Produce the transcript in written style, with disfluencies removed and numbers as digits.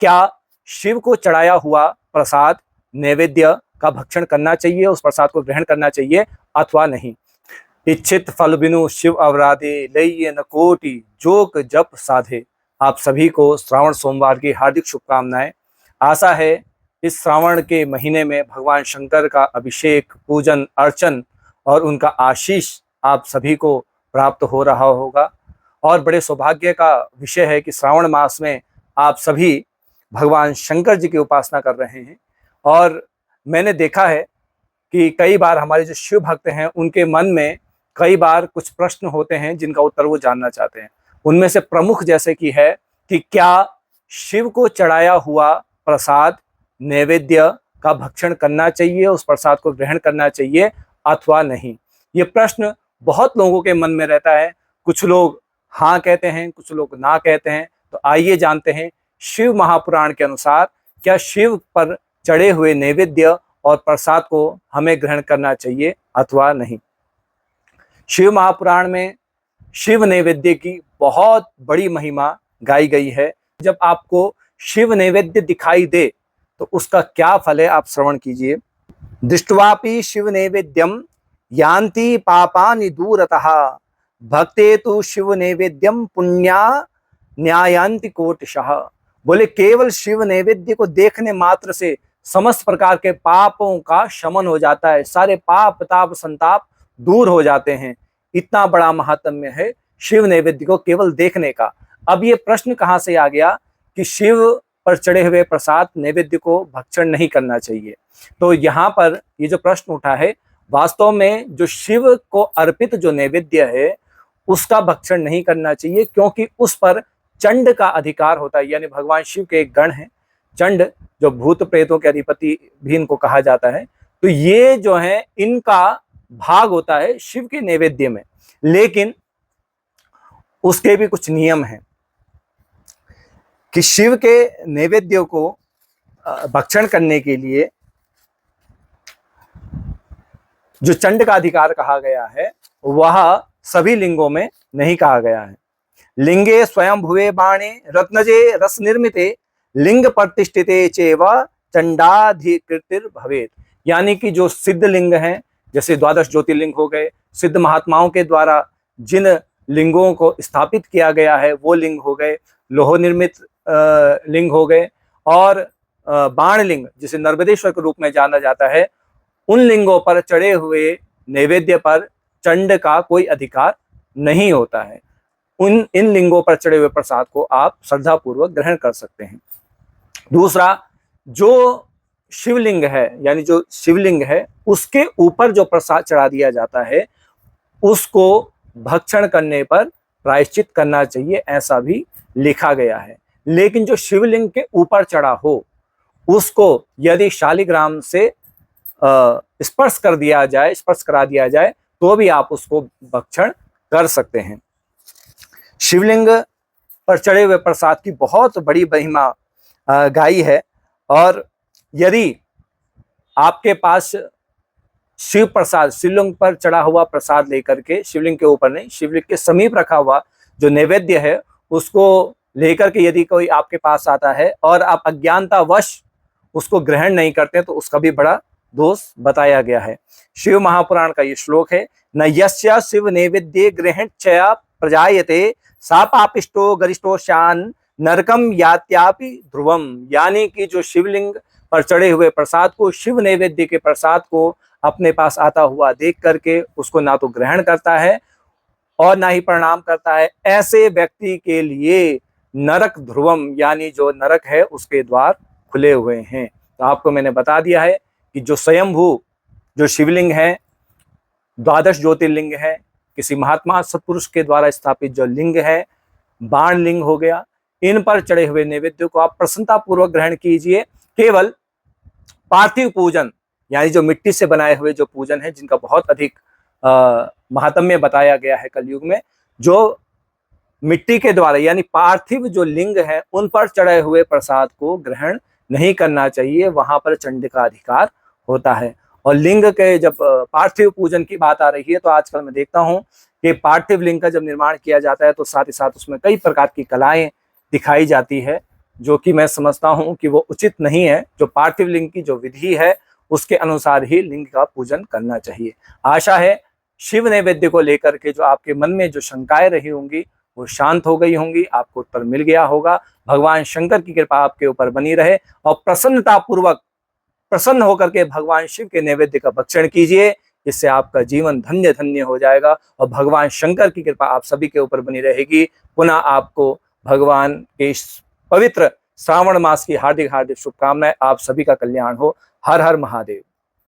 क्या शिव को चढ़ाया हुआ प्रसाद नैवेद्य का भक्षण करना चाहिए, उस प्रसाद को ग्रहण करना चाहिए अथवा नहीं। इच्छित फल बिनु शिव अवराधे, लइये न कोटि जोग जप साधे। आप सभी को श्रावण सोमवार की हार्दिक शुभकामनाएं। आशा है इस श्रावण के महीने में भगवान शंकर का अभिषेक, पूजन, अर्चन और उनका आशीष आप सभी को प्राप्त हो रहा होगा। और बड़े सौभाग्य का विषय है कि श्रावण मास में आप सभी भगवान शंकर जी की उपासना कर रहे हैं। और मैंने देखा है कि कई बार हमारे जो शिव भक्त हैं उनके मन में कई बार कुछ प्रश्न होते हैं जिनका उत्तर वो जानना चाहते हैं। उनमें से प्रमुख जैसे कि है कि क्या शिव को चढ़ाया हुआ प्रसाद नैवेद्य का भक्षण करना चाहिए, उस प्रसाद को ग्रहण करना चाहिए अथवा नहीं। ये प्रश्न बहुत लोगों के मन में रहता है। कुछ लोग हाँ कहते हैं, कुछ लोग ना कहते हैं। तो आइए जानते हैं शिव महापुराण के अनुसार क्या शिव पर चढ़े हुए नैवेद्य और प्रसाद को हमें ग्रहण करना चाहिए अथवा नहीं। शिव महापुराण में शिव नैवेद्य की बहुत बड़ी महिमा गाई गई है। जब आपको शिव नैवेद्य दिखाई दे तो उसका क्या फल है, आप श्रवण कीजिए। दृष्ट्वापि शिव नैवेद्यम यान्ति पापानि दूरतः, भक्ते तु शिव नैवेद्यम पुण्या न्यायांति कोटिशः। बोले केवल शिव नैवेद्य को देखने मात्र से समस्त प्रकार के पापों का शमन हो जाता है, सारे पाप ताप संताप दूर हो जाते हैं। इतना बड़ा महात्म्य है शिव नैवेद्य को केवल देखने का। अब ये प्रश्न कहाँ से आ गया कि शिव पर चढ़े हुए प्रसाद नैवेद्य को भक्षण नहीं करना चाहिए। तो यहाँ पर ये जो प्रश्न उठा है, वास्तव में जो शिव को अर्पित जो नैवेद्य है उसका भक्षण नहीं करना चाहिए, क्योंकि उस पर चंड का अधिकार होता है। यानी भगवान शिव के एक गण हैं चंड, जो भूत प्रेतों के अधिपति भी इनको कहा जाता है। तो ये जो है इनका भाग होता है शिव के नैवेद्य में। लेकिन उसके भी कुछ नियम हैं कि शिव के नैवेद्य को भक्षण करने के लिए जो चंड का अधिकार कहा गया है वह सभी लिंगों में नहीं कहा गया है। लिंगे स्वयं भुवे बाणे रत्नजे रस निर्मिते, लिंग प्रतिष्ठिते चेव चंडाधिकृतिर भवेत। यानी कि जो सिद्ध लिंग हैं, जैसे द्वादश ज्योतिर्लिंग हो गए, सिद्ध महात्माओं के द्वारा जिन लिंगों को स्थापित किया गया है वो लिंग हो गए, लोह निर्मित लिंग हो गए, और बाण लिंग जिसे नर्मदेश्वर के रूप में जाना जाता है, उन लिंगों पर चढ़े हुए नैवेद्य पर चंड का कोई अधिकार नहीं होता है। इन लिंगों पर चढ़े हुए प्रसाद को आप श्रद्धापूर्वक ग्रहण कर सकते हैं। दूसरा, जो शिवलिंग है यानी जो शिवलिंग है उसके ऊपर जो प्रसाद चढ़ा दिया जाता है उसको भक्षण करने पर प्रायश्चित करना चाहिए, ऐसा भी लिखा गया है। लेकिन जो शिवलिंग के ऊपर चढ़ा हो उसको यदि शालिग्राम से स्पर्श करा दिया जाए तो भी आप उसको भक्षण कर सकते हैं। शिवलिंग पर चढ़े हुए प्रसाद की बहुत बड़ी महिमा गाई है। और यदि आपके पास शिव प्रसाद, शिवलिंग पर चढ़ा हुआ प्रसाद लेकर के, शिवलिंग के ऊपर नहीं, शिवलिंग के समीप रखा हुआ जो नैवेद्य है उसको लेकर के यदि कोई आपके पास आता है और आप अज्ञानतावश उसको ग्रहण नहीं करते तो उसका भी बड़ा दोष बताया गया है। शिव महापुराण का ये श्लोक है, न यस्य शिव नैवेद्ये ग्रहणक्षया प्रजायते, सा पापिष्टो गरिष्ठो शान नरकम यात्यापि ध्रुवम। यानी कि जो शिवलिंग पर चढ़े हुए प्रसाद को, शिव नैवेद्य के प्रसाद को अपने पास आता हुआ देख करके उसको ना तो ग्रहण करता है और ना ही प्रणाम करता है, ऐसे व्यक्ति के लिए नरक ध्रुवम यानी जो नरक है उसके द्वार खुले हुए हैं। तो आपको मैंने बता दिया है कि जो स्वयंभू जो शिवलिंग है, द्वादश ज्योतिर्लिंग है, किसी महात्मा सत्पुरुष के द्वारा स्थापित जो लिंग है, बाण लिंग हो गया, इन पर चढ़े हुए नैवेद्य को आप प्रसन्नता पूर्वक ग्रहण कीजिए। केवल पार्थिव पूजन यानी जो मिट्टी से बनाए हुए जो पूजन है, जिनका बहुत अधिक महात्म्य बताया गया है कलयुग में, जो मिट्टी के द्वारा यानी पार्थिव जो लिंग है उन पर चढ़े हुए प्रसाद को ग्रहण नहीं करना चाहिए, वहां पर चंड का अधिकार होता है। और लिंग के जब पार्थिव पूजन की बात आ रही है तो आजकल मैं देखता हूं कि पार्थिव लिंग का जब निर्माण किया जाता है तो साथ ही साथ उसमें कई प्रकार की कलाएं दिखाई जाती है। जो कि मैं समझता हूं कि वो उचित नहीं है। जो पार्थिव लिंग की जो विधि है उसके अनुसार ही लिंग का पूजन करना चाहिए। आशा है शिव नैवेद्य को लेकर के जो आपके मन में जो शंकाएं रही होंगी वो शांत हो गई होंगी, आपको उत्तर मिल गया होगा। भगवान शंकर की कृपा आपके ऊपर बनी रहे और प्रसन्नता पूर्वक प्रसन्न होकर के भगवान शिव के नैवेद्य का भक्षण कीजिए। इससे आपका जीवन धन्य धन्य हो जाएगा और भगवान शंकर की कृपा आप सभी के ऊपर बनी रहेगी। पुनः आपको भगवान के इस पवित्र श्रावण मास की हार्दिक हार्दिक शुभकामनाएं। आप सभी का कल्याण हो। हर हर महादेव।